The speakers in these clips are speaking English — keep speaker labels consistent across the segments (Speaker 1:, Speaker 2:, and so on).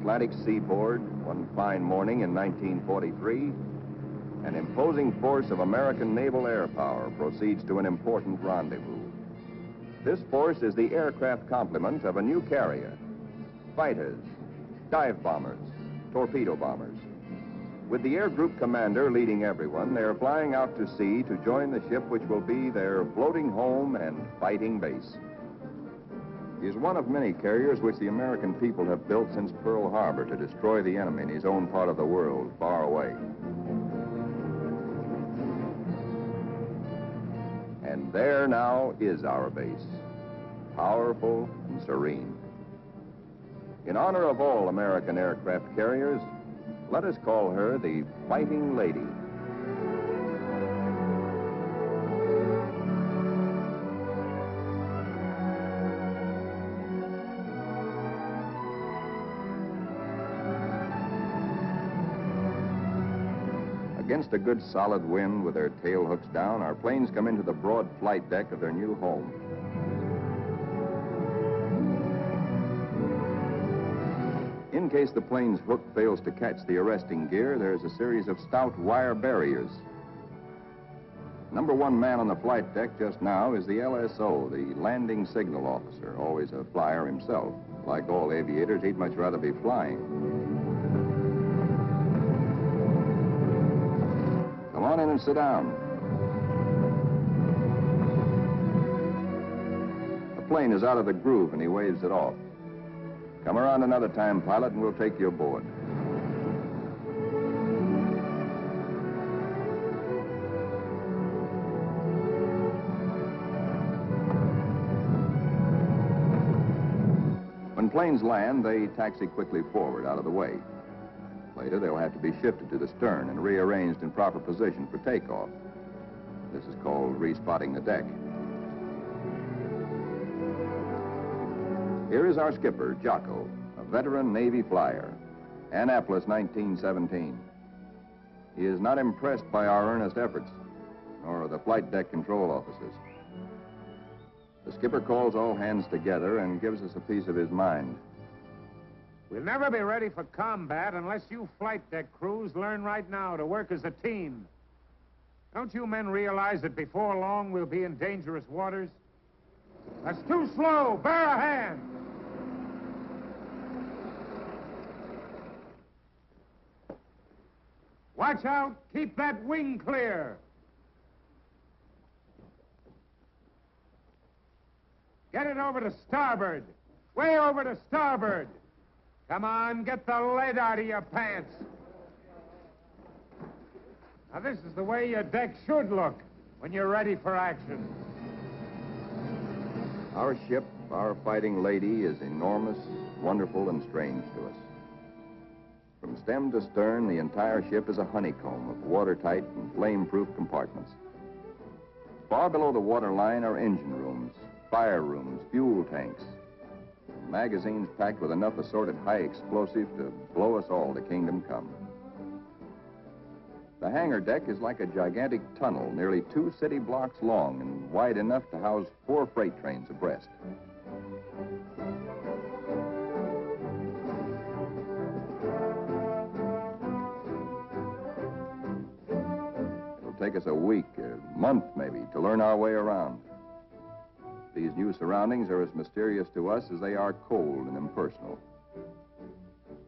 Speaker 1: Atlantic seaboard, one fine morning in 1943, an imposing force of American naval air power proceeds to an important rendezvous. This force is the aircraft complement of a new carrier: fighters, dive bombers, torpedo bombers. With the air group commander leading everyone, they're flying out to sea to join the ship which will be their floating home and fighting base. He is one of many carriers which the American people have built since Pearl Harbor to destroy the enemy in his own part of the world, far away. And there now is our base, powerful and serene. In honor of all American aircraft carriers, let us call her the Fighting Lady. Against a good solid wind with their tail hooks down, our planes come into the broad flight deck of their new home. In case the plane's hook fails to catch the arresting gear, there's a series of stout wire barriers. Number one man on the flight deck just now is the LSO, the landing signal officer, always a flyer himself. Like all aviators, he'd much rather be flying. Come on in and sit down. The plane is out of the groove and he waves it off. Come around another time, pilot, and we'll take you aboard. When planes land, they taxi quickly forward out of the way. Later, they'll have to be shifted to the stern and rearranged in proper position for takeoff. This is called respotting the deck. Here is our skipper, Jocko, a veteran Navy flyer. Annapolis, 1917. He is not impressed by our earnest efforts, nor the flight deck control officers. The skipper calls all hands together and gives us a piece of his mind.
Speaker 2: We'll never be ready for combat unless you flight deck crews learn right now to work as a team. Don't you men realize that before long we'll be in dangerous waters? That's too slow. Bear a hand. Watch out. Keep that wing clear. Get it over to starboard. Way over to starboard. Come on, get the lead out of your pants. Now, this is the way your deck should look when you're ready for action.
Speaker 1: Our ship, our Fighting Lady, is enormous, wonderful, and strange to us. From stem to stern, the entire ship is a honeycomb of watertight and flame-proof compartments. Far below the waterline are engine rooms, fire rooms, fuel tanks, and magazines packed with enough assorted high explosive to blow us all to kingdom come. The hangar deck is like a gigantic tunnel, nearly 2 city blocks long and wide enough to house 4 freight trains abreast. It'll take us a week, a month maybe, to learn our way around. These new surroundings are as mysterious to us as they are cold and impersonal.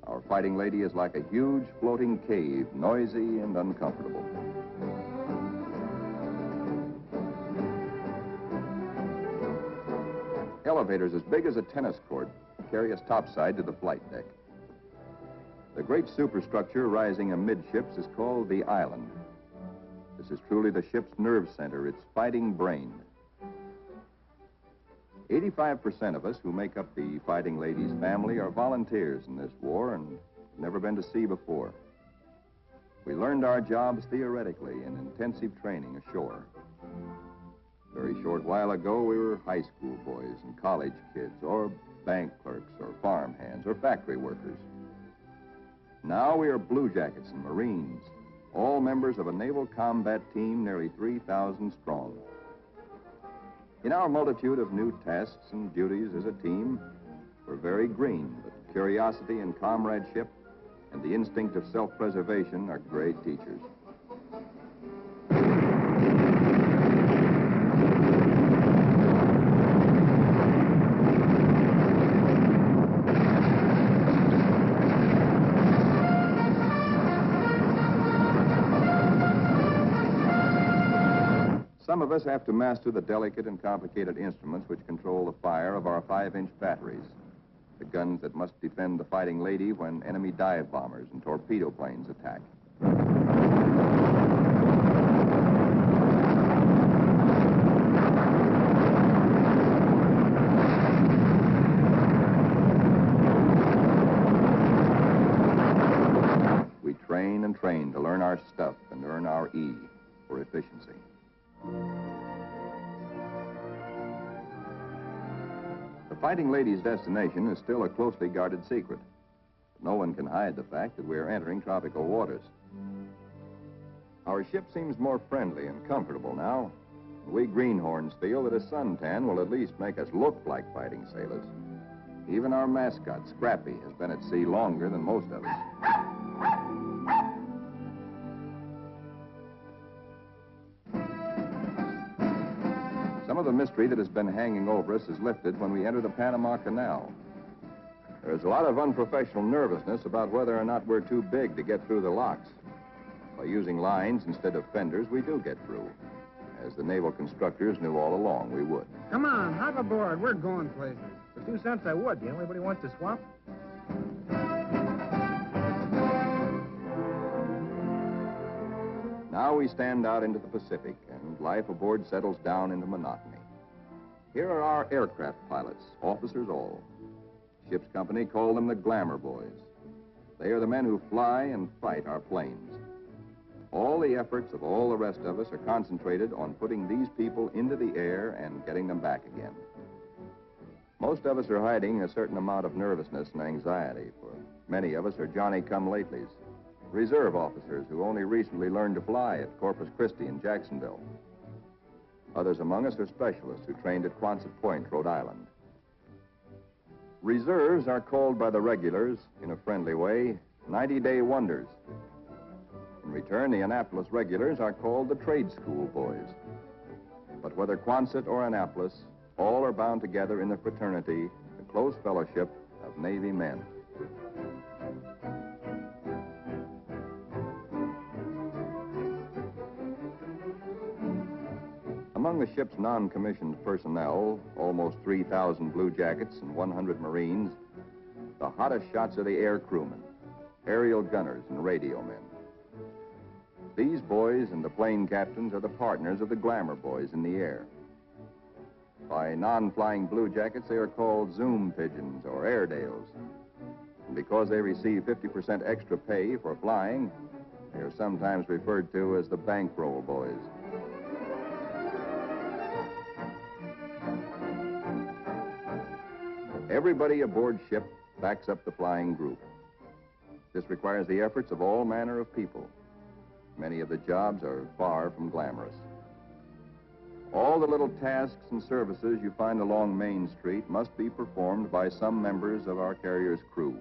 Speaker 1: Our Fighting Lady is like a huge floating cave, noisy and uncomfortable. Elevators as big as a tennis court carry us topside to the flight deck. The great superstructure rising amidships is called the island. This is truly the ship's nerve center, its fighting brain. 85% of us who make up the Fighting Lady's family are volunteers in this war and have never been to sea before. We learned our jobs theoretically in intensive training ashore. A very short while ago, we were high school boys and college kids, or bank clerks, or farm hands, or factory workers. Now we are blue jackets and Marines, all members of a naval combat team nearly 3,000 strong. In our multitude of new tasks and duties as a team, we're very green, but curiosity and comradeship, and the instinct of self-preservation are great teachers. Some of us have to master the delicate and complicated instruments which control the fire of our 5-inch batteries, the guns that must defend the fighting lady when enemy dive bombers and torpedo planes attack. We train and train to learn our stuff and earn our E for efficiency. The Fighting Lady's destination is still a closely guarded secret. No one can hide the fact that we are entering tropical waters. Our ship seems more friendly and comfortable now. We greenhorns feel that a suntan will at least make us look like fighting sailors. Even our mascot, Scrappy, has been at sea longer than most of us. Some of the mystery that has been hanging over us is lifted when we enter the Panama Canal. There's a lot of unprofessional nervousness about whether or not we're too big to get through the locks. By using lines instead of fenders, we do get through, as the naval constructors knew all along we would.
Speaker 3: Come on, hop aboard. We're going places. For 2 cents, I would. Do anybody want to swap?
Speaker 1: Now we stand out into the Pacific, and life aboard settles down into monotony. Here are our aircraft pilots, officers all. Ship's company call them the glamour boys. They are the men who fly and fight our planes. All the efforts of all the rest of us are concentrated on putting these people into the air and getting them back again. Most of us are hiding a certain amount of nervousness and anxiety, for many of us are Johnny-come-latelys, reserve officers who only recently learned to fly at Corpus Christi and Jacksonville. Others among us are specialists who trained at Quonset Point, Rhode Island. Reserves are called by the regulars, in a friendly way, 90-day wonders. In return, the Annapolis regulars are called the trade school boys. But whether Quonset or Annapolis, all are bound together in the fraternity, the close fellowship of Navy men. Among the ship's non-commissioned personnel, almost 3,000 blue jackets and 100 Marines, the hottest shots are the air crewmen, aerial gunners, and radio men. These boys and the plane captains are the partners of the glamour boys in the air. By non-flying blue jackets, they are called Zoom pigeons or Airedales. And because they receive 50% extra pay for flying, they are sometimes referred to as the bankroll boys. Everybody aboard ship backs up the flying group. This requires the efforts of all manner of people. Many of the jobs are far from glamorous. All the little tasks and services you find along Main Street must be performed by some members of our carrier's crew.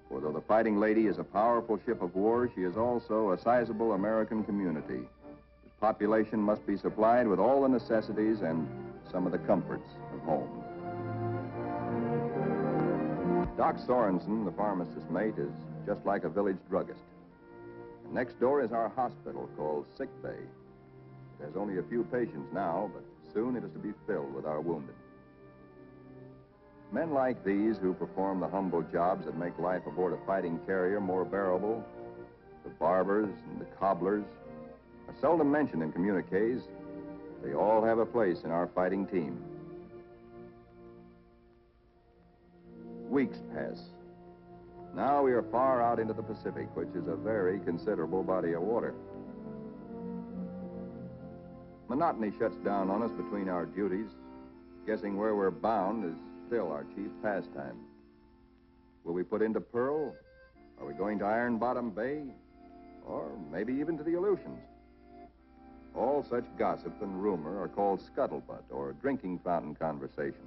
Speaker 1: For though the Fighting Lady is a powerful ship of war, she is also a sizable American community, whose population must be supplied with all the necessities and some of the comforts of home. Doc Sorensen, the pharmacist's mate, is just like a village druggist. And next door is our hospital called Sick Bay. It has only a few patients now, but soon it is to be filled with our wounded. Men like these who perform the humble jobs that make life aboard a fighting carrier more bearable, the barbers and the cobblers, are seldom mentioned in communiques. They all have a place in our fighting team. Weeks pass. Now we are far out into the Pacific, which is a very considerable body of water. Monotony shuts down on us between our duties. Guessing where we're bound is still our chief pastime. Will we put into Pearl? Are we going to Iron Bottom Bay? Or maybe even to the Aleutians? All such gossip and rumor are called scuttlebutt or drinking fountain conversation.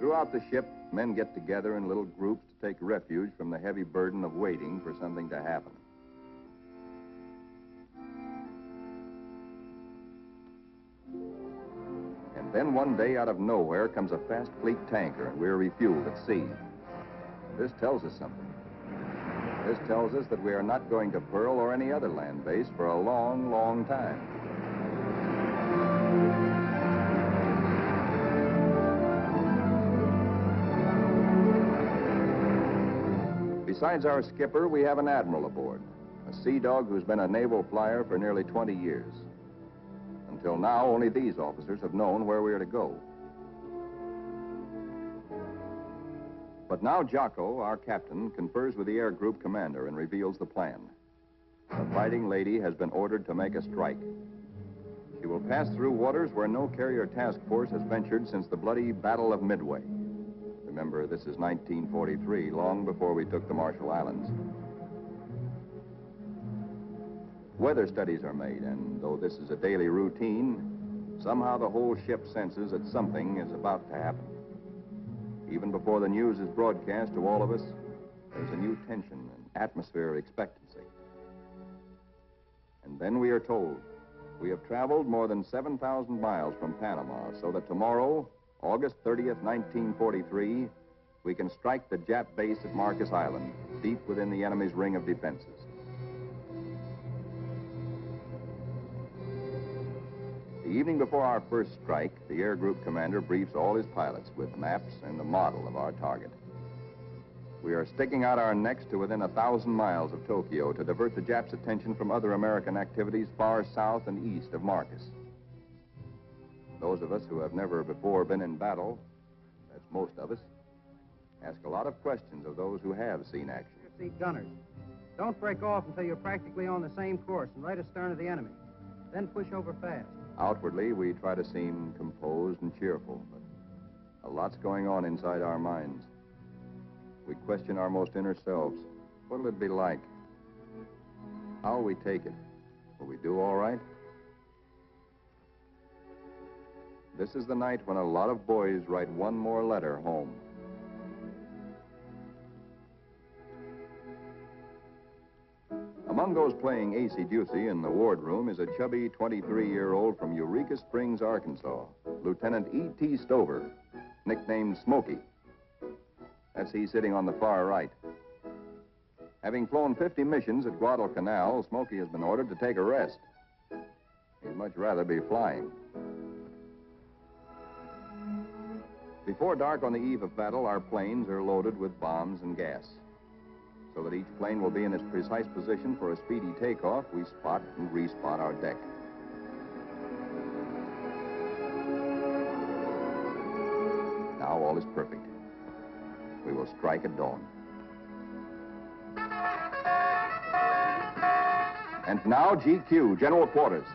Speaker 1: Throughout the ship, men get together in little groups to take refuge from the heavy burden of waiting for something to happen. And then one day, out of nowhere, comes a fast fleet tanker, and we're refueled at sea. This tells us something. This tells us that we are not going to Pearl or any other land base for a long, long time. Besides our skipper, we have an admiral aboard, a sea dog who's been a naval flyer for nearly 20 years. Until now, only these officers have known where we are to go. But now Jocko, our captain, confers with the air group commander and reveals the plan. The Fighting Lady has been ordered to make a strike. She will pass through waters where no carrier task force has ventured since the bloody Battle of Midway. Remember, this is 1943, long before we took the Marshall Islands. Weather studies are made, and though this is a daily routine, somehow the whole ship senses that something is about to happen. Even before the news is broadcast to all of us, there's a new tension and atmosphere of expectancy. And then we are told we have traveled more than 7,000 miles from Panama, so that tomorrow, August 30th, 1943, we can strike the Jap base at Marcus Island, deep within the enemy's ring of defenses. The evening before our first strike, the air group commander briefs all his pilots with maps and a model of our target. We are sticking out our necks to within 1,000 miles of Tokyo to divert the Japs' attention from other American activities far south and east of Marcus. Those of us who have never before been in battle, that's most of us, ask a lot of questions of those who have seen action.
Speaker 4: See gunners. Don't break off until you're practically on the same course and right astern of the enemy. Then push over fast.
Speaker 1: Outwardly, we try to seem composed and cheerful, but a lot's going on inside our minds. We question our most inner selves. What'll it be like? How'll we take it? Will we do all right? This is the night when a lot of boys write one more letter home. Among those playing acey-deucey in the wardroom is a chubby 23-year-old from Eureka Springs, Arkansas, Lieutenant E.T. Stover, nicknamed Smokey. That's he sitting on the far right. Having flown 50 missions at Guadalcanal, Smokey has been ordered to take a rest. He'd much rather be flying. Before dark on the eve of battle, our planes are loaded with bombs and gas. So that each plane will be in its precise position for a speedy takeoff, we spot and respot our deck. Now all is perfect. We will strike at dawn. And now GQ, General Quarters.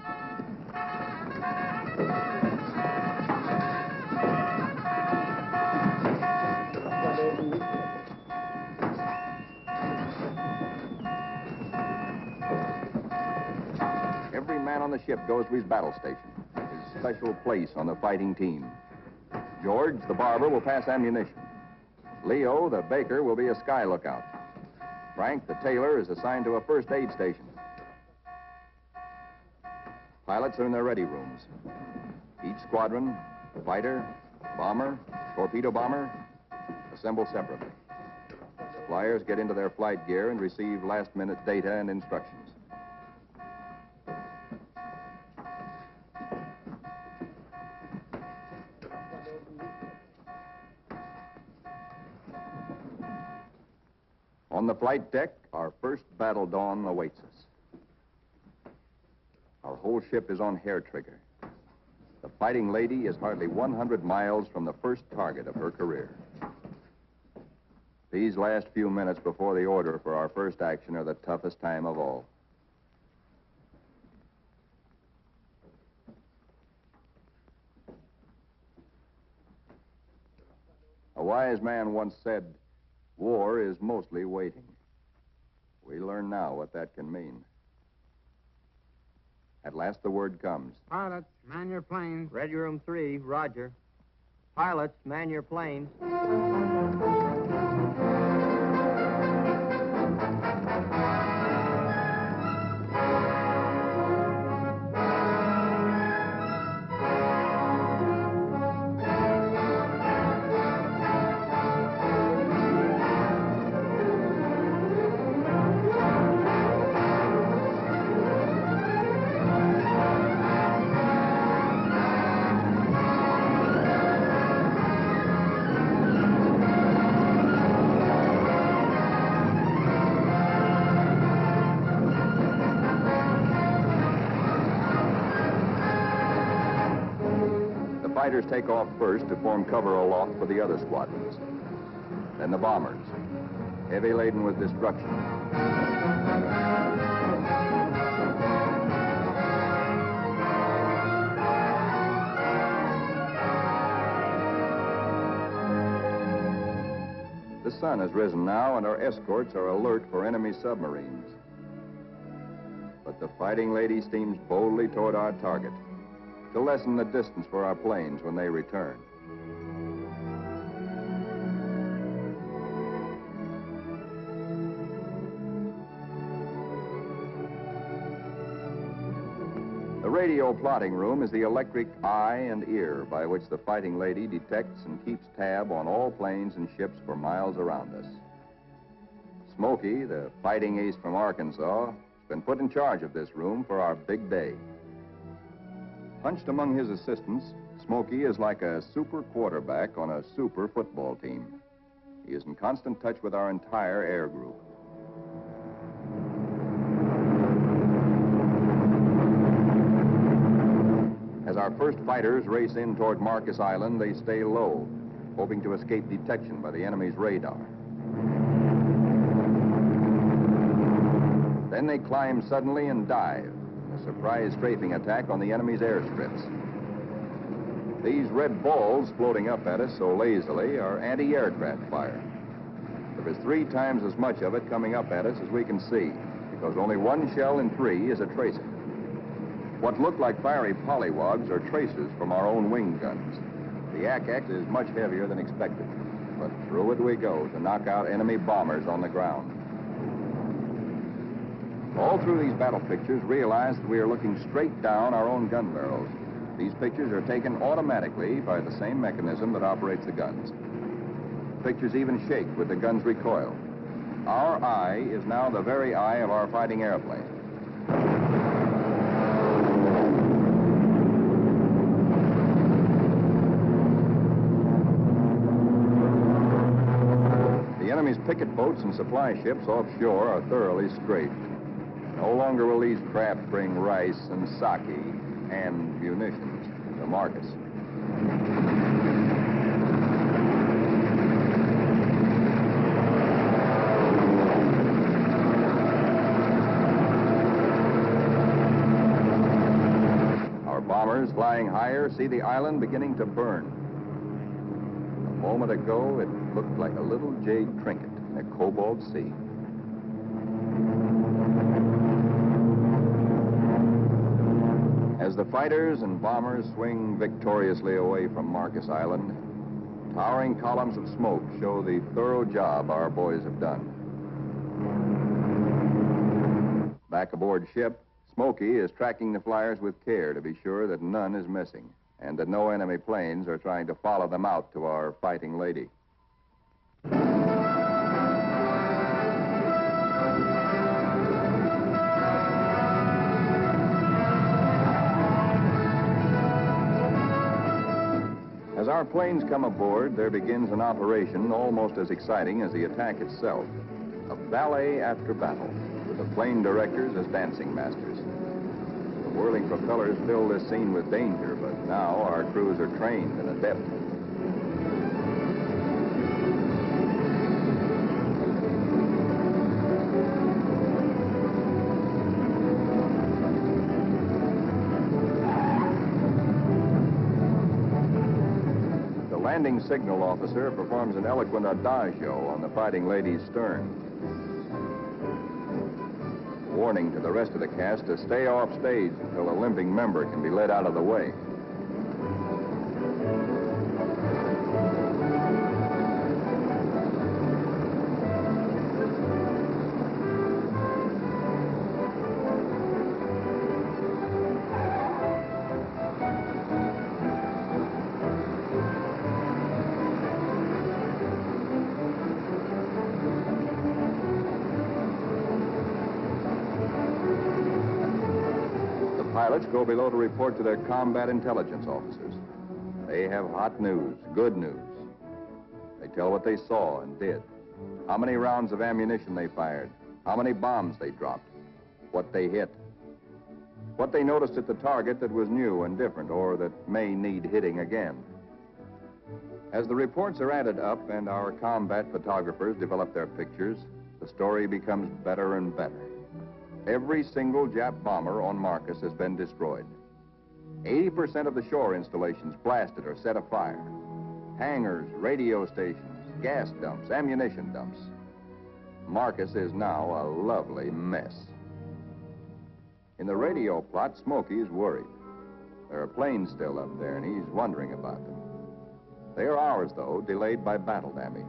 Speaker 1: Every man on the ship goes to his battle station, his special place on the fighting team. George, the barber, will pass ammunition. Leo, the baker, will be a sky lookout. Frank, the tailor, is assigned to a first aid station. Pilots are in their ready rooms. Each squadron, fighter, bomber, torpedo bomber, assemble separately. Flyers get into their flight gear and receive last-minute data and instructions. On the flight deck, our first battle dawn awaits us. Our whole ship is on hair trigger. The Fighting Lady is hardly 100 miles from the first target of her career. These last few minutes before the order for our first action are the toughest time of all. A wise man once said, "War is mostly waiting." We learn now what that can mean. At last the word comes.
Speaker 4: Pilots, man your plane. Ready room 3, roger. Pilots, man your planes.
Speaker 1: Fighters take off first to form cover aloft for the other squadrons. Then the bombers, heavy laden with destruction. The sun has risen now, and our escorts are alert for enemy submarines. But the Fighting Lady steams boldly toward our target to lessen the distance for our planes when they return. The radio plotting room is the electric eye and ear by which the Fighting Lady detects and keeps tab on all planes and ships for miles around us. Smokey, the fighting ace from Arkansas, has been put in charge of this room for our big day. Hunched among his assistants, Smokey is like a super quarterback on a super football team. He is in constant touch with our entire air group. As our first fighters race in toward Marcus Island, they stay low, hoping to escape detection by the enemy's radar. Then they climb suddenly and dive. A surprise strafing attack on the enemy's airstrips. These red balls floating up at us so lazily are anti-aircraft fire. There is 3 times as much of it coming up at us as we can see, because only 1 shell in 3 is a tracer. What look like fiery pollywogs are tracers from our own wing guns. The Ack-Ack is much heavier than expected, but through it we go to knock out enemy bombers on the ground. All through these battle pictures, realize that we are looking straight down our own gun barrels. These pictures are taken automatically by the same mechanism that operates the guns. Pictures even shake with the gun's recoil. Our eye is now the very eye of our fighting airplane. The enemy's picket boats and supply ships offshore are thoroughly strafed. No longer will these craft bring rice and sake and munitions to Marcus. Our bombers, flying higher, see the island beginning to burn. A moment ago, it looked like a little jade trinket in a cobalt sea. As the fighters and bombers swing victoriously away from Marcus Island, towering columns of smoke show the thorough job our boys have done. Back aboard ship, Smokey is tracking the flyers with care to be sure that none is missing and that no enemy planes are trying to follow them out to our Fighting Lady. As our planes come aboard, there begins an operation almost as exciting as the attack itself. A ballet after battle, with the plane directors as dancing masters. The whirling propellers fill this scene with danger, but now our crews are trained and adept. Landing signal officer performs an eloquent adagio on the Fighting Lady's stern, warning to the rest of the cast to stay off stage until a limping member can be led out of the way. pilots go below to report to their combat intelligence officers. They have hot news, good news. They tell what they saw and did, how many rounds of ammunition they fired, how many bombs they dropped, what they hit, what they noticed at the target that was new and different or that may need hitting again. As the reports are added up and our combat photographers develop their pictures, the story becomes better and better. Every single Jap bomber on Marcus has been destroyed. 80% of the shore installations blasted or set afire. Hangars, radio stations, gas dumps, ammunition dumps. Marcus is now a lovely mess. In the radio plot, Smokey's worried. There are planes still up there, and he's wondering about them. They are ours, though, delayed by battle damage.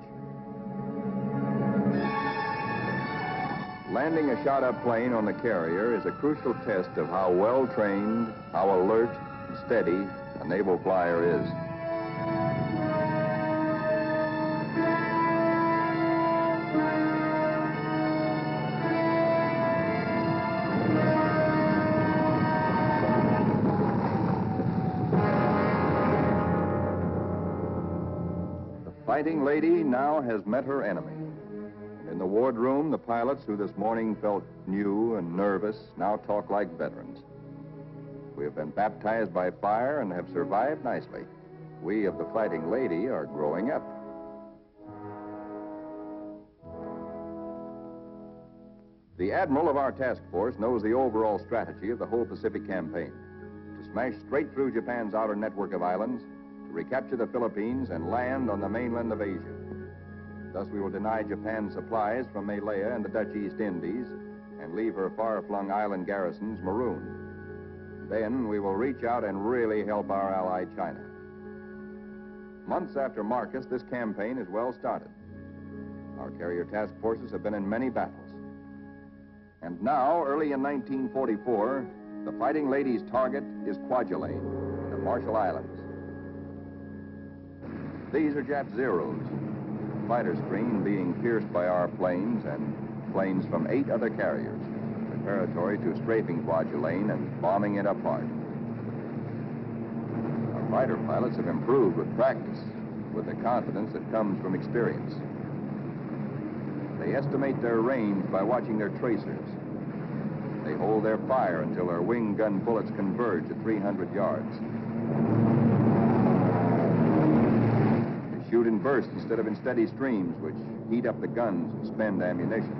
Speaker 1: Landing a shot-up plane on the carrier is a crucial test of how well-trained, how alert and steady a naval flyer is. The Fighting Lady now has met her enemy. In the wardroom, the pilots who this morning felt new and nervous now talk like veterans. We have been baptized by fire and have survived nicely. We of the Fighting Lady are growing up. The admiral of our task force knows the overall strategy of the whole Pacific campaign. To smash straight through Japan's outer network of islands, to recapture the Philippines and land on the mainland of Asia. Thus, we will deny Japan supplies from Malaya and the Dutch East Indies and leave her far-flung island garrisons marooned. Then we will reach out and really help our ally, China. Months after Marcus, this campaign is well started. Our carrier task forces have been in many battles. And now, early in 1944, the Fighting Lady's target is Kwajalein, the Marshall Islands. These are Jap Zeros. Fighter screen being pierced by our planes and planes from 8 other carriers, preparatory to strafing Kwajalein and bombing it apart. Our fighter pilots have improved with practice, with the confidence that comes from experience. They estimate their range by watching their tracers. They hold their fire until their wing gun bullets converge at 300 yards. Shoot in bursts instead of in steady streams, which heat up the guns and spend ammunition.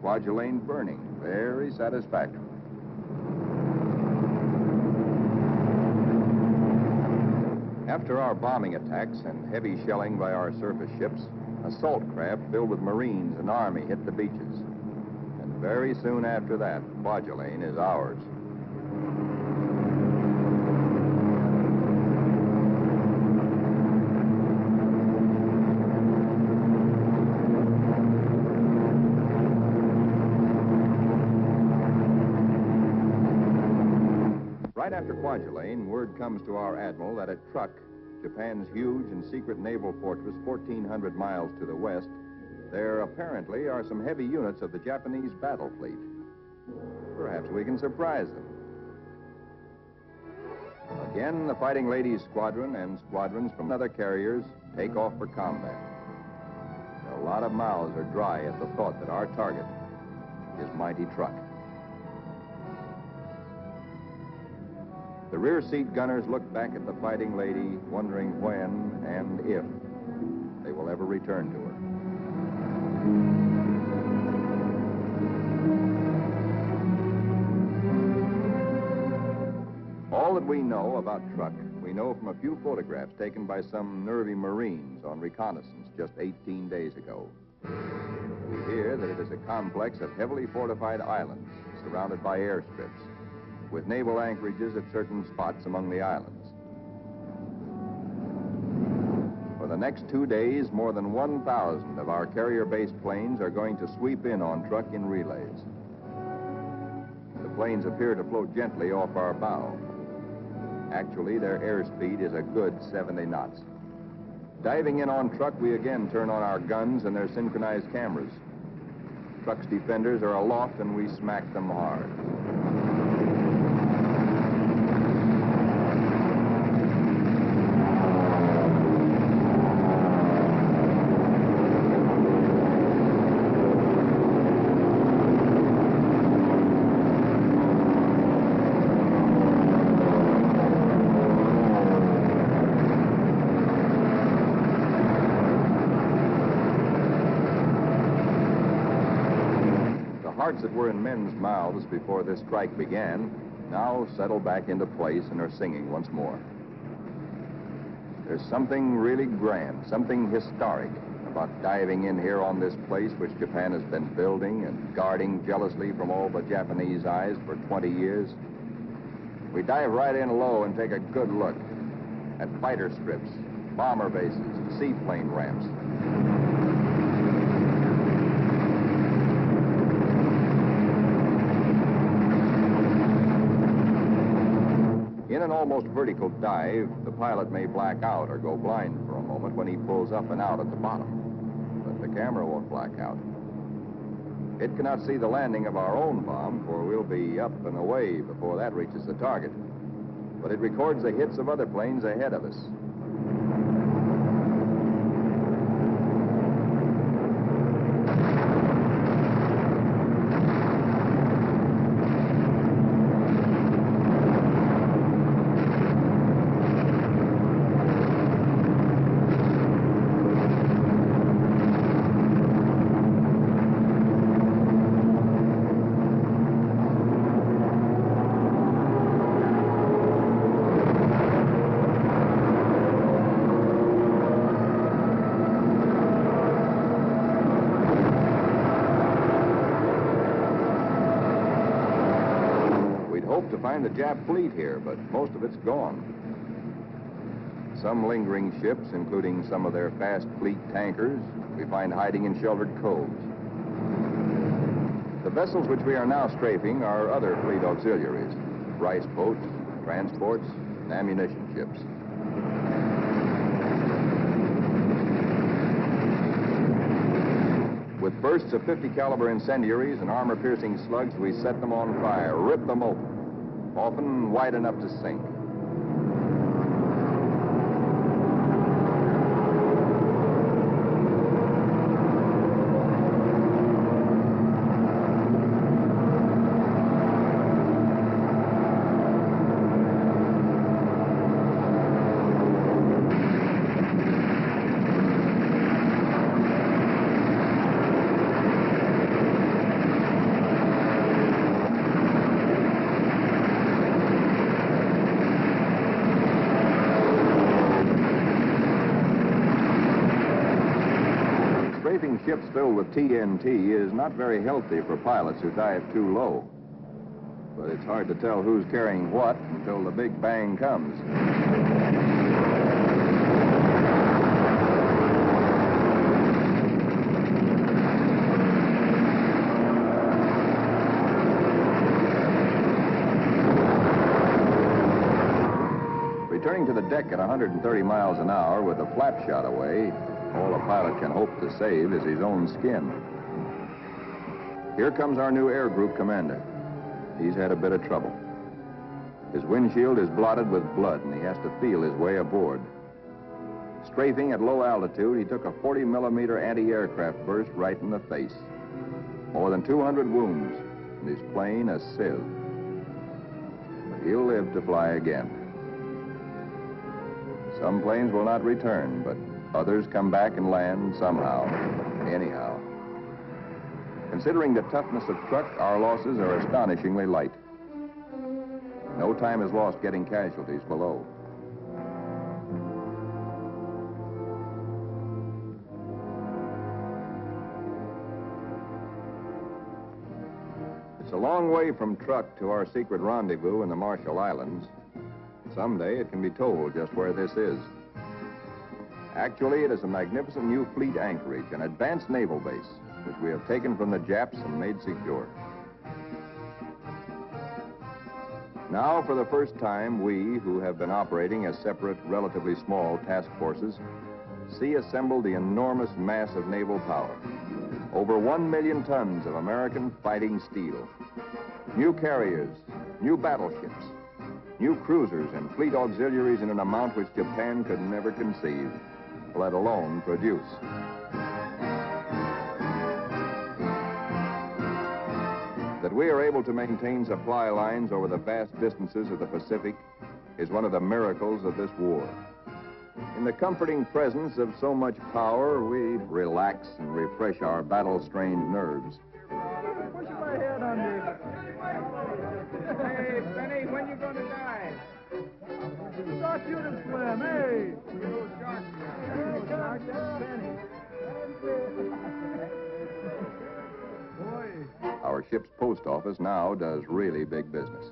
Speaker 1: Kwajalein burning, very satisfactory. After our bombing attacks and heavy shelling by our surface ships, assault craft filled with Marines and Army hit the beaches. And very soon after that, Kwajalein is ours. Right after Kwajalein, word comes to our admiral that at Truk, Japan's huge and secret naval fortress 1,400 miles to the west, there apparently are some heavy units of the Japanese battle fleet. Perhaps we can surprise them. Again, the Fighting Ladies squadron and squadrons from other carriers take off for combat. A lot of mouths are dry at the thought that our target is mighty Truk. The rear seat gunners look back at the Fighting Lady, wondering when and if they will ever return to her. that we know about truck, we know from a few photographs taken by some nervy Marines on reconnaissance just 18 days ago. We hear that it is a complex of heavily fortified islands surrounded by airstrips, with naval anchorages at certain spots among the islands. For the next 2 days, more than 1,000 of our carrier-based planes are going to sweep in on truck in relays. The planes appear to float gently off our bow. Actually, their airspeed is a good 70 knots. Diving in on truck, we again turn on our guns and their synchronized cameras. Truck's defenders are aloft and we smack them hard. Hearts that were in men's mouths before this strike began now settle back into place and are singing once more. There's something really grand, something historic about diving in here on this place which Japan has been building and guarding jealously from all but Japanese eyes for 20 years. We dive right in low and take a good look at fighter strips, bomber bases, seaplane ramps. In an almost vertical dive, the pilot may black out or go blind for a moment when he pulls up and out at the bottom. But the camera won't black out. It cannot see the landing of our own bomb, for we'll be up and away before that reaches the target. But it records the hits of other planes ahead of us. To find the Jap fleet here, but most of it's gone. Some lingering ships, including some of their fast fleet tankers, we find hiding in sheltered coves. The vessels which we are now strafing are other fleet auxiliaries, rice boats, transports, and ammunition ships. With bursts of 50 caliber incendiaries and armor-piercing slugs, we set them on fire, rip them open, often wide enough to sink. Strafing ships filled with TNT is not very healthy for pilots who dive too low. But it's hard to tell who's carrying what until the big bang comes. Returning to the deck at 130 miles an hour with a flap shot away, all a pilot can hope to save is his own skin. Here comes our new air group commander. He's had a bit of trouble. His windshield is blotted with blood, and he has to feel his way aboard. Strafing at low altitude, he took a 40-millimeter anti-aircraft burst right in the face. More than 200 wounds, and his plane a sieve. But he'll live to fly again. Some planes will not return, but others come back and land somehow, anyhow. Considering the toughness of truck, our losses are astonishingly light. No time is lost getting casualties below. It's a long way from Truk to our secret rendezvous in the Marshall Islands. Someday it can be told just where this is. Actually, it is a magnificent new fleet anchorage, an advanced naval base, which we have taken from the Japs and made secure. Now, for the first time, we, who have been operating as separate, relatively small task forces, see assembled the enormous mass of naval power. Over 1 million tons of American fighting steel. New carriers, new battleships, new cruisers and fleet auxiliaries in an amount which Japan could never conceive, let alone produce. That we are able to maintain supply lines over the vast distances of the Pacific is one of the miracles of this war. In the comforting presence of so much power, we relax and refresh our battle-strained nerves.
Speaker 3: Pushing my head under. Hey, Benny, when you going to die? Who taught you to swim, hey?
Speaker 1: Our ship's post office now does really big business.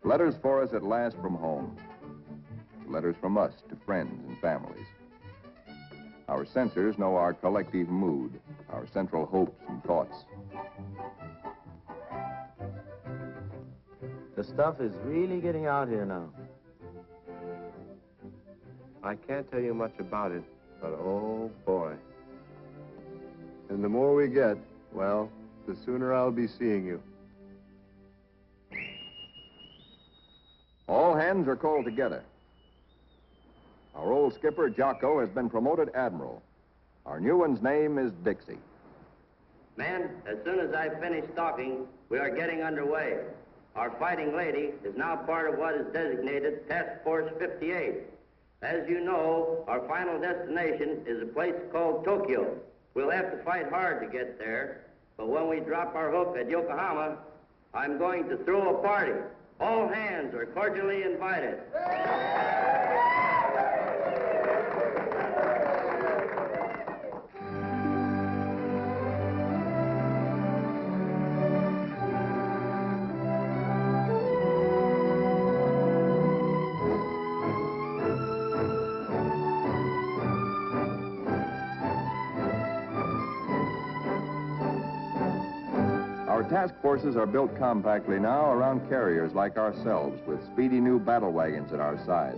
Speaker 1: Letters for us at last from home. Letters from us to friends and families. Our censors know our collective mood, our central hopes and thoughts.
Speaker 5: The stuff is really getting out here now. I can't tell you much about it, but oh boy.
Speaker 6: And the more we get, well, the sooner I'll be seeing you.
Speaker 1: All hands are called together. Our old skipper, Jocko, has been promoted admiral. Our new one's name is Dixie.
Speaker 7: Men, as soon as I finish talking, we are getting underway. Our fighting lady is now part of what is designated Task Force 58. As you know, our final destination is a place called Tokyo. We'll have to fight hard to get there, but when we drop our hook at Yokohama, I'm going to throw a party. All hands are cordially invited.
Speaker 1: Our task forces are built compactly now around carriers like ourselves, with speedy new battle wagons at our side.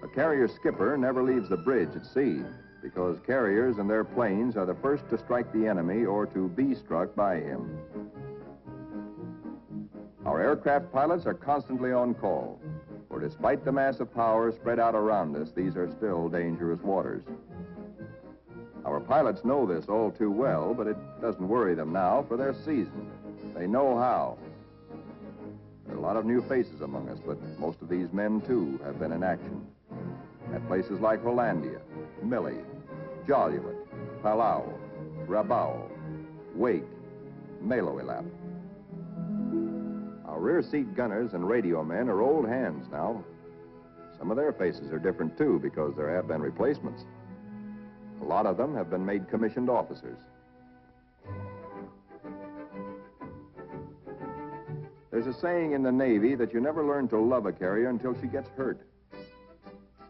Speaker 1: A carrier skipper never leaves the bridge at sea, because carriers and their planes are the first to strike the enemy or to be struck by him. Our aircraft pilots are constantly on call, for despite the mass of power spread out around us, these are still dangerous waters. Our pilots know this all too well, but it doesn't worry them now, for they're seasoned. They know how. There are a lot of new faces among us, but most of these men, too, have been in action. At places like Hollandia, Millie, Joliet, Palau, Rabaul, Wake, Maloelap. Our rear seat gunners and radio men are old hands now. Some of their faces are different, too, because there have been replacements. A lot of them have been made commissioned officers. There's a saying in the Navy that you never learn to love a carrier until she gets hurt.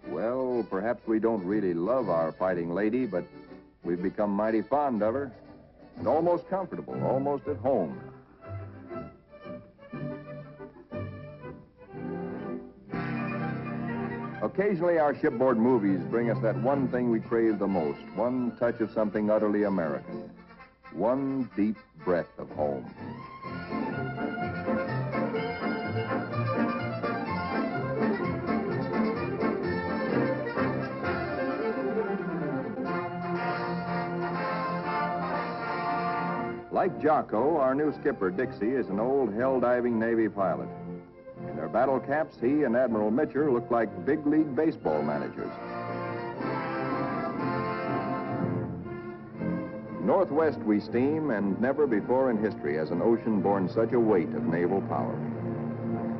Speaker 1: Well, perhaps we don't really love our fighting lady, but we've become mighty fond of her and almost comfortable, almost at home. Occasionally, our shipboard movies bring us that one thing we crave the most, one touch of something utterly American, one deep breath of home. Like Jocko, our new skipper, Dixie, is an old hell-diving Navy pilot. In their battle caps, he and Admiral Mitcher look like big league baseball managers. Northwest we steam, and never before in history has an ocean borne such a weight of naval power.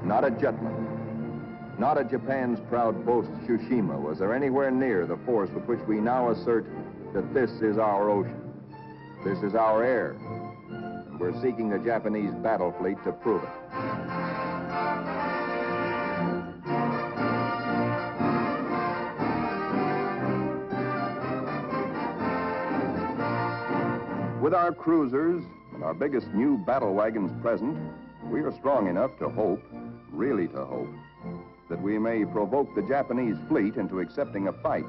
Speaker 1: Not a Jutland, not a Japan's proud boast, Tsushima, was there anywhere near the force with which we now assert that this is our ocean. This is our air. And we're seeking the Japanese battle fleet to prove it. With our cruisers and our biggest new battle wagons present, we are strong enough to hope, really to hope, that we may provoke the Japanese fleet into accepting a fight.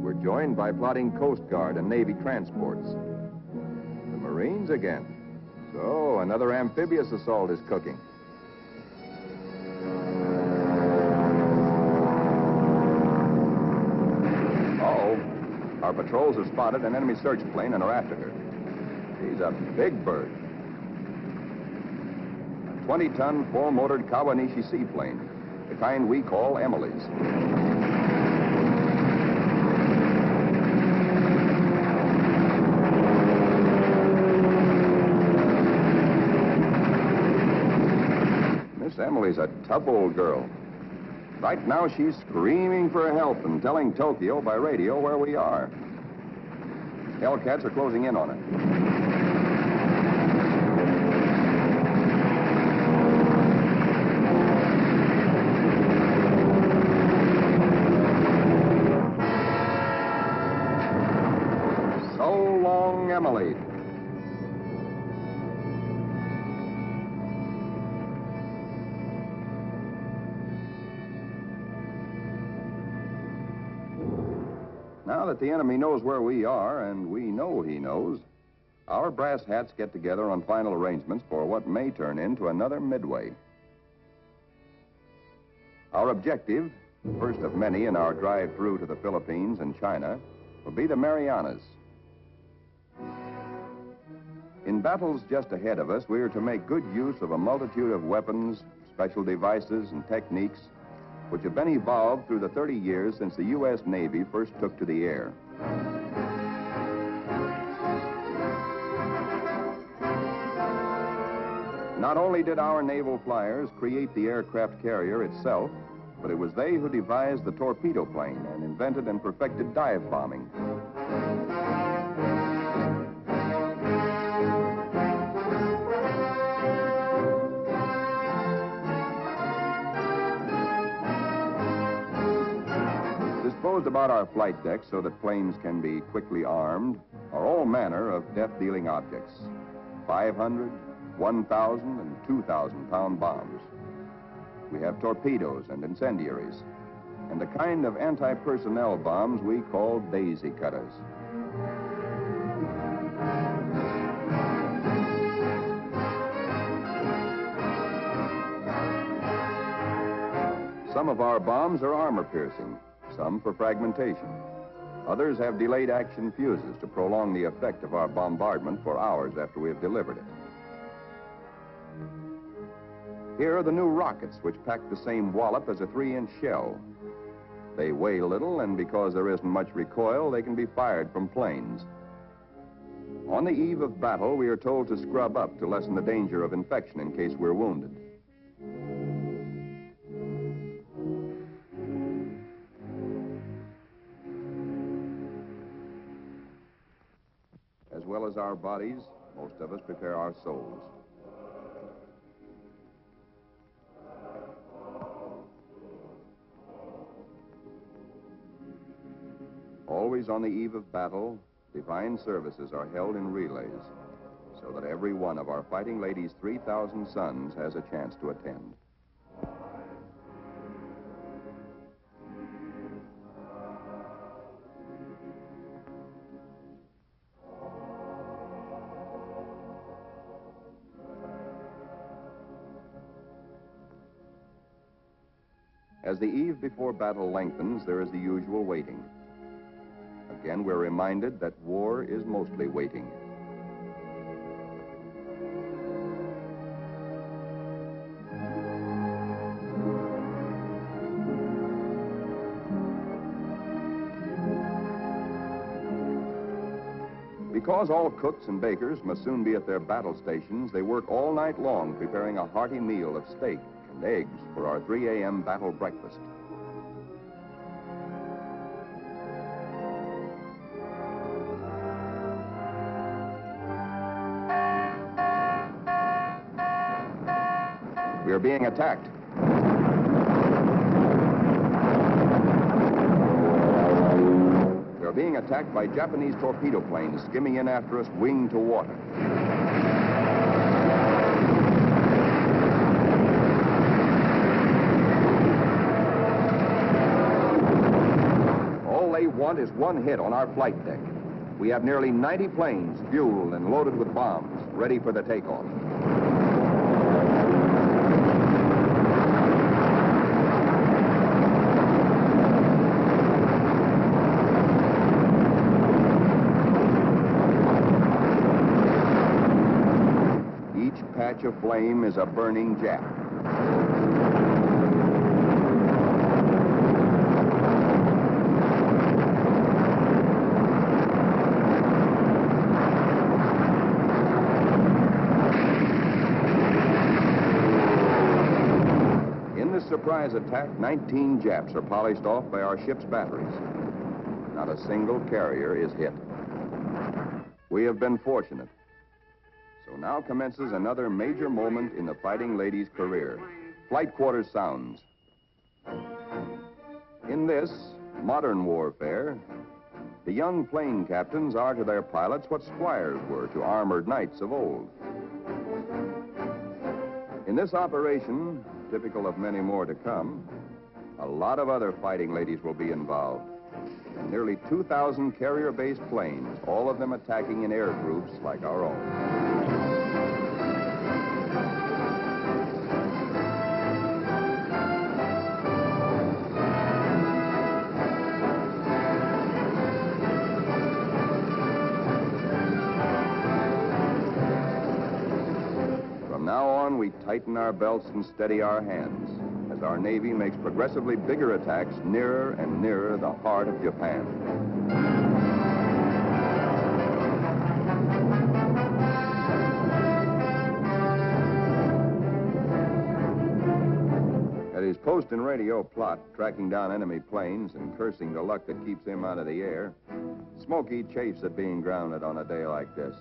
Speaker 1: We're joined by plotting Coast Guard and Navy transports. The Marines again. So, another amphibious assault is cooking. Our patrols have spotted an enemy search plane and are after her. She's a big bird. A 20-ton, four-motored Kawanishi seaplane, the kind we call Emily's. Miss Emily's a tough old girl. Right now, she's screaming for help and telling Tokyo by radio where we are. Hellcats are closing in on her. So long, Emily. Now that the enemy knows where we are, and we know he knows, our brass hats get together on final arrangements for what may turn into another Midway. Our objective, first of many in our drive through to the Philippines and China, will be the Marianas. In battles just ahead of us, we are to make good use of a multitude of weapons, special devices, and techniques which have been evolved through the 30 years since the U.S. Navy first took to the air. Not only did our naval flyers create the aircraft carrier itself, but it was they who devised the torpedo plane and invented and perfected dive bombing. Disposed about our flight decks so that planes can be quickly armed are all manner of death-dealing objects. 500, 1,000, and 2,000-pound bombs. We have torpedoes and incendiaries, and a kind of anti-personnel bombs we call daisy cutters. Some of our bombs are armor-piercing, some for fragmentation. Others have delayed action fuses to prolong the effect of our bombardment for hours after we have delivered it. Here are the new rockets, which pack the same wallop as a 3-inch shell. They weigh little, and because there isn't much recoil, they can be fired from planes. On the eve of battle, we are told to scrub up to lessen the danger of infection in case we're wounded. As well as our bodies, most of us prepare our souls. Always on the eve of battle, divine services are held in relays, so that every one of our fighting ladies' 3,000 sons has a chance to attend. As the eve before battle lengthens, there is the usual waiting. Again, we're reminded that war is mostly waiting. Because all cooks and bakers must soon be at their battle stations, they work all night long preparing a hearty meal of steak and eggs for our 3 a.m. battle breakfast. We are being attacked. We are being attacked by Japanese torpedo planes skimming in after us, wing to water. All they want is one hit on our flight deck. We have nearly 90 planes fueled and loaded with bombs, ready for the takeoff. Patch of flame is a burning Jap. In this surprise attack, 19 Japs are polished off by our ship's batteries. Not a single carrier is hit. We have been fortunate. So now commences another major moment in the fighting lady's career. Flight quarters sounds. In this modern warfare, the young plane captains are to their pilots what squires were to armored knights of old. In this operation, typical of many more to come, a lot of other fighting ladies will be involved. And nearly 2,000 carrier-based planes, all of them attacking in air groups like our own. From now on, we tighten our belts and steady our hands as our Navy makes progressively bigger attacks nearer and nearer the heart of Japan. At his post and radio plot, tracking down enemy planes and cursing the luck that keeps him out of the air, Smokey chafes at being grounded on a day like this,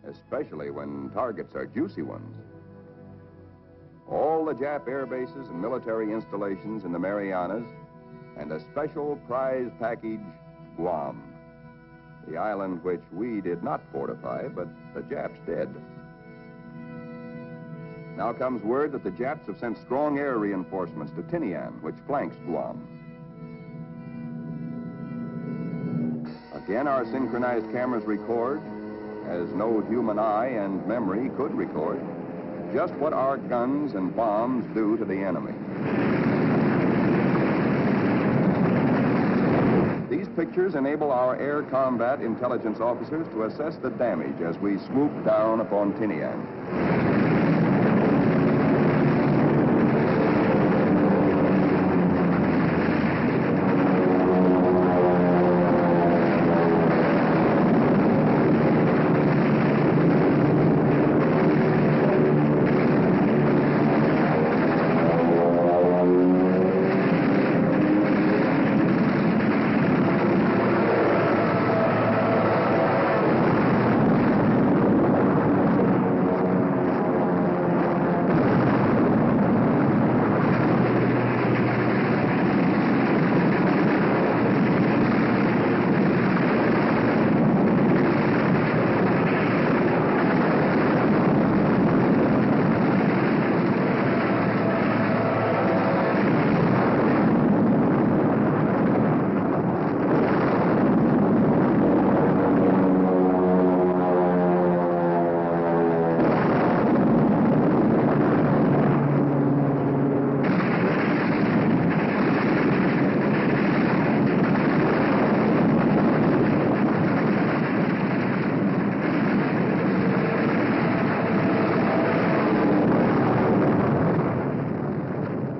Speaker 1: especially when targets are juicy ones. All the Jap air bases and military installations in the Marianas, and a special prize package, Guam, the island which we did not fortify, but the Japs did. Now comes word that the Japs have sent strong air reinforcements to Tinian, which flanks Guam. Again, our synchronized cameras record, as no human eye and memory could record, just what our guns and bombs do to the enemy. These pictures enable our air combat intelligence officers to assess the damage as we swoop down upon Tinian.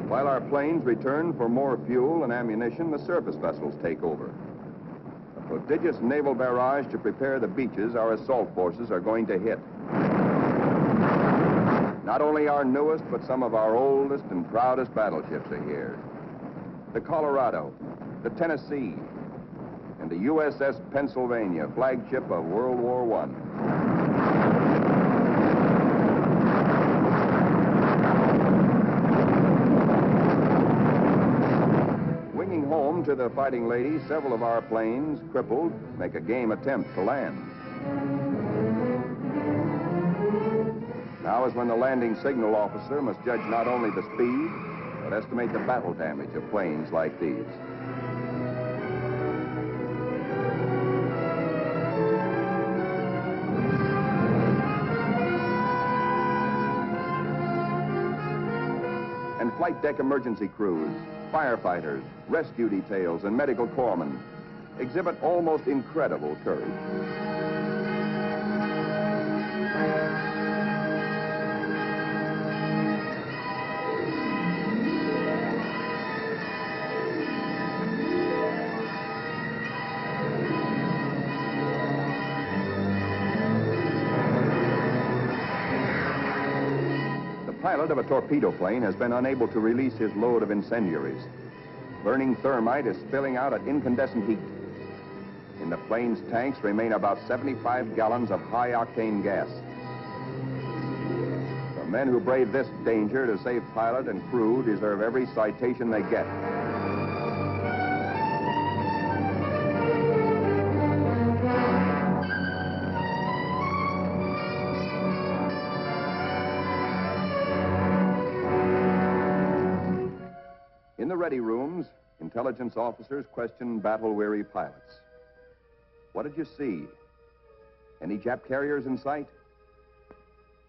Speaker 1: While our planes return for more fuel and ammunition, the surface vessels take over. The Prodigious naval barrage to prepare the beaches our assault forces are going to hit. Not only our newest, but some of our oldest and proudest battleships are here. The Colorado, the Tennessee, and the USS Pennsylvania, flagship of World War I. Winging home to the Fighting Lady, several of our planes, crippled, make a game attempt to land. Now is when the landing signal officer must judge not only the speed, but estimate the battle damage of planes like these. And flight deck emergency crews, firefighters, rescue details, and medical corpsmen exhibit almost incredible courage. The pilot of a torpedo plane has been unable to release his load of incendiaries. Burning thermite is spilling out at incandescent heat. In the plane's tanks remain about 75 gallons of high-octane gas. The men who brave this danger to save pilot and crew deserve every citation they get. In the ready rooms, intelligence officers question battle-weary pilots. What did you see? Any Jap carriers in sight?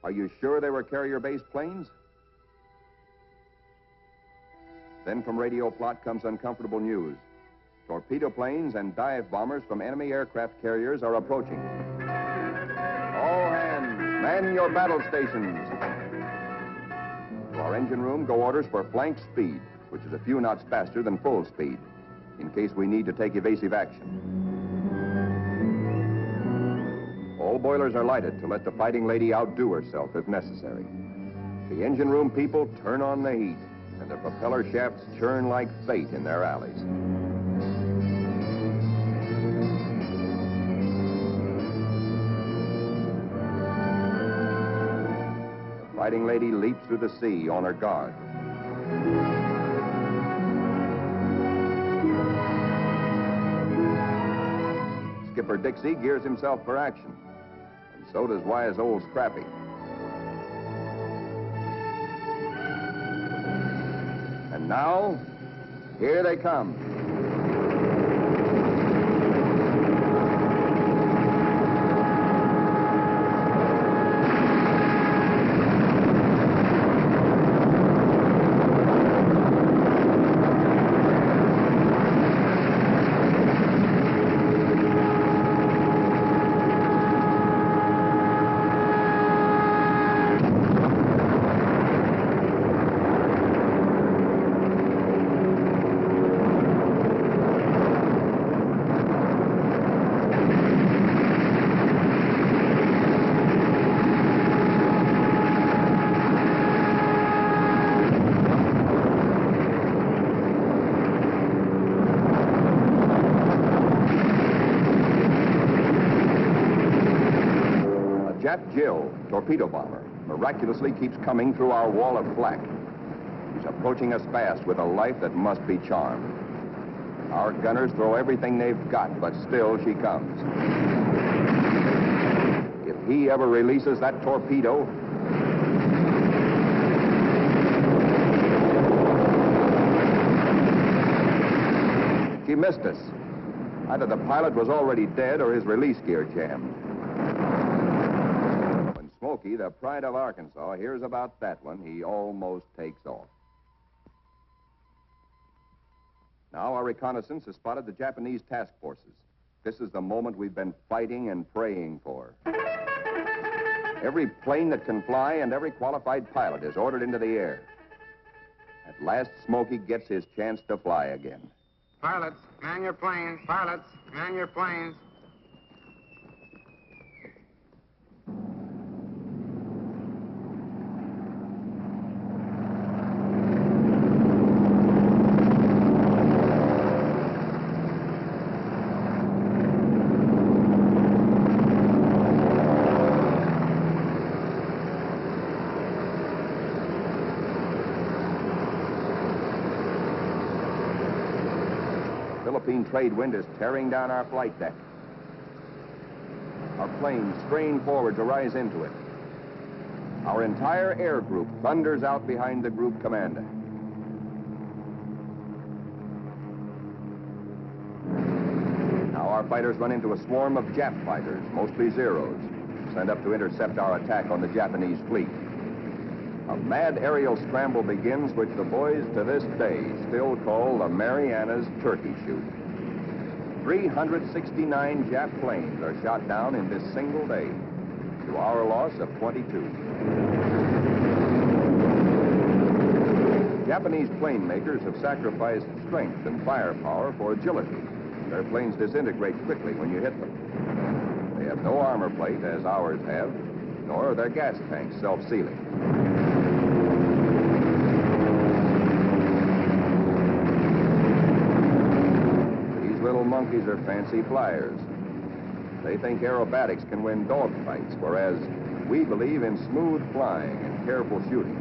Speaker 1: Are you sure they were carrier-based planes? Then from radio plot comes uncomfortable news. Torpedo planes and dive bombers from enemy aircraft carriers are approaching. All hands, man your battle stations. To our engine room go orders for flank speed, which is a few knots faster than full speed, in case we need to take evasive action. All boilers are lighted to let the Fighting Lady outdo herself if necessary. The engine room people turn on the heat, and the propeller shafts churn like fate in their alleys. The Fighting Lady leaps through the sea on her guard. Skipper Dixie gears himself for action, and so does wise old Scrappy. And now, here they come. Jill, torpedo bomber, miraculously keeps coming through our wall of flak. She's approaching us fast with a life that must be charmed. Our gunners throw everything they've got, but still she comes. If he ever releases that torpedo... She missed us. Either the pilot was already dead or his release gear jammed. Smokey, the pride of Arkansas, hears about that one, he almost takes off. Now our reconnaissance has spotted the Japanese task forces. This is the moment we've been fighting and praying for. Every plane that can fly and every qualified pilot is ordered into the air. At last, Smokey gets his chance to fly again.
Speaker 2: Pilots, man your planes. Pilots, man your planes.
Speaker 1: Philippine trade wind is tearing down our flight deck. Our planes strain forward to rise into it. Our entire air group thunders out behind the group commander. Now our fighters run into a swarm of Jap fighters, mostly Zeros, sent up to intercept our attack on the Japanese fleet. A mad aerial scramble begins, which the boys to this day still call the Marianas Turkey Shoot. 369 Jap planes are shot down in this single day, to our loss of 22. Japanese plane makers have sacrificed strength and firepower for agility. Their planes disintegrate quickly when you hit them. They have no armor plate, as ours have, nor are their gas tanks self-sealing. Little monkeys are fancy flyers. They think aerobatics can win dogfights, whereas we believe in smooth flying and careful shooting.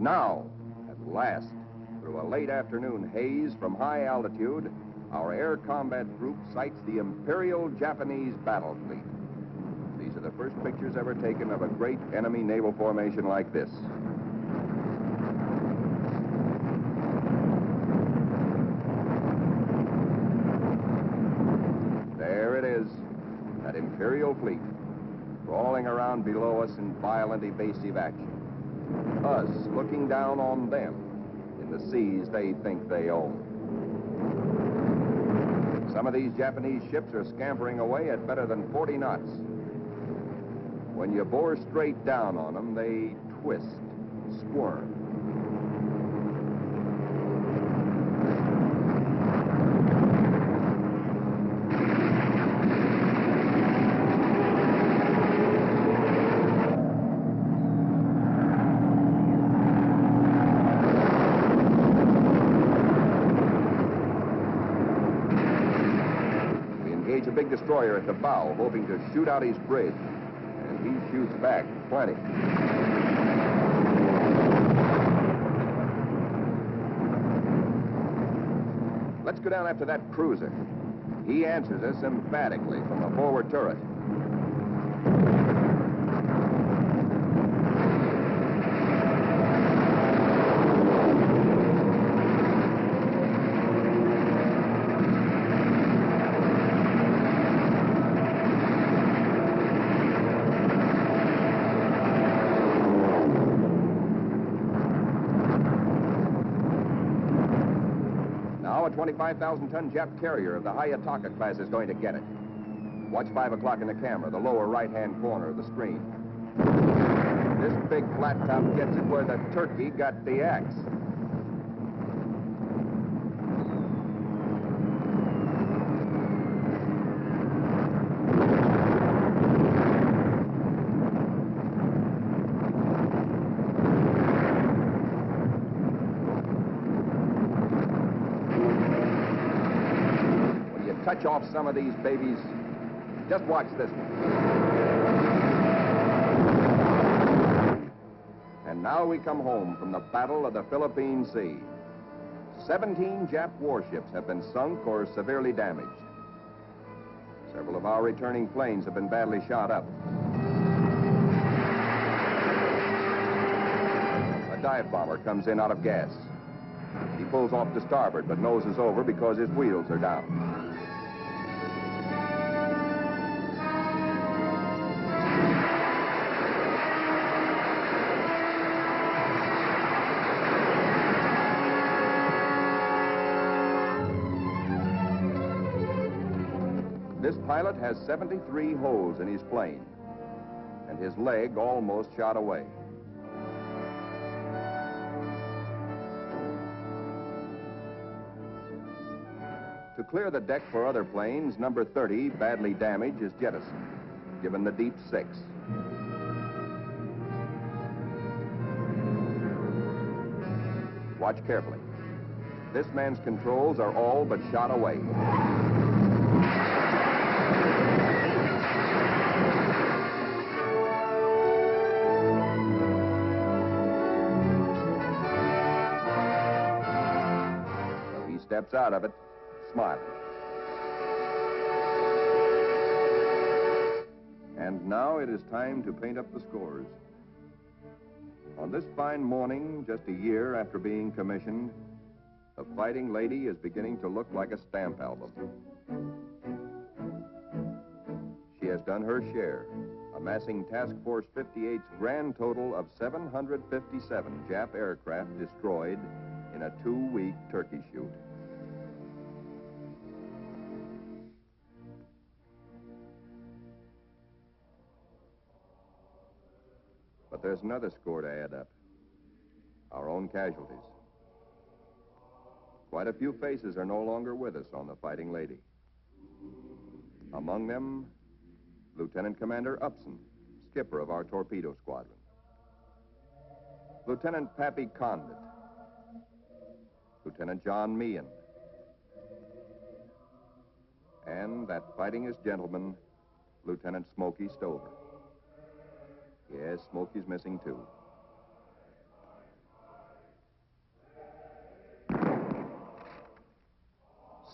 Speaker 1: Now, at last, through a late afternoon haze from high altitude, our air combat group sights the Imperial Japanese battle fleet. These are the first pictures ever taken of a great enemy naval formation like this. There it is, that Imperial fleet, crawling around below us in violent evasive action. Us looking down on them in the seas they think they own. Some of these Japanese ships are scampering away at better than 40 knots. When you bore straight down on them, they twist, squirm. A big destroyer at the bow, hoping to shoot out his bridge. And he shoots back plenty. Let's go down after that cruiser. He answers us emphatically from the forward turret. A 25,000-ton Jap carrier of the Hayataka class is going to get it. Watch 5 o'clock in the camera, the lower right-hand corner of the screen. This big flat top gets it where the turkey got the axe. touch off some of these babies. Just watch this one. And now we come home from the Battle of the Philippine Sea. 17 Jap warships have been sunk or severely damaged. Several of our returning planes have been badly shot up. A dive bomber comes in out of gas. He pulls off to starboard, but noses over because his wheels are down. This pilot has 73 holes in his plane, and his leg almost shot away. To clear the deck for other planes, number 30, badly damaged, is jettisoned, given the deep 6. Watch carefully. This man's controls are all but shot away. He steps out of it, smiling. And now it is time to paint up the scores. On this fine morning, just a year after being commissioned, the Fighting Lady is beginning to look like a stamp album. She has done her share, amassing Task Force 58's grand total of 757 Jap aircraft destroyed in a 2-week turkey shoot. But there's another score to add up. Our own casualties. Quite a few faces are no longer with us on the Fighting Lady. Among them, Lieutenant Commander Upson, skipper of our torpedo squadron. Lieutenant Pappy Condit. Lieutenant John Meehan. And that fightingest gentleman, Lieutenant Smokey Stover. Yes, Smokey's missing too.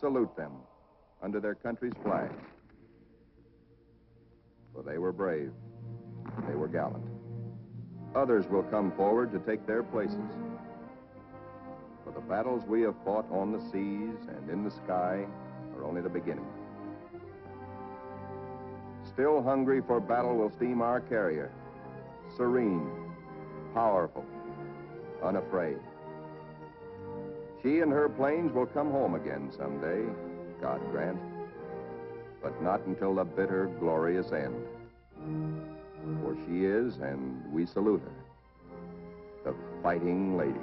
Speaker 1: Salute them under their country's flag. For they were brave. They were gallant. Others will come forward to take their places. For the battles we have fought on the seas and in the sky are only the beginning. Still hungry for battle will steam our carrier. Serene, powerful, unafraid. She and her planes will come home again someday, God grant, but not until the bitter, glorious end. For she is, and we salute her, the Fighting Lady.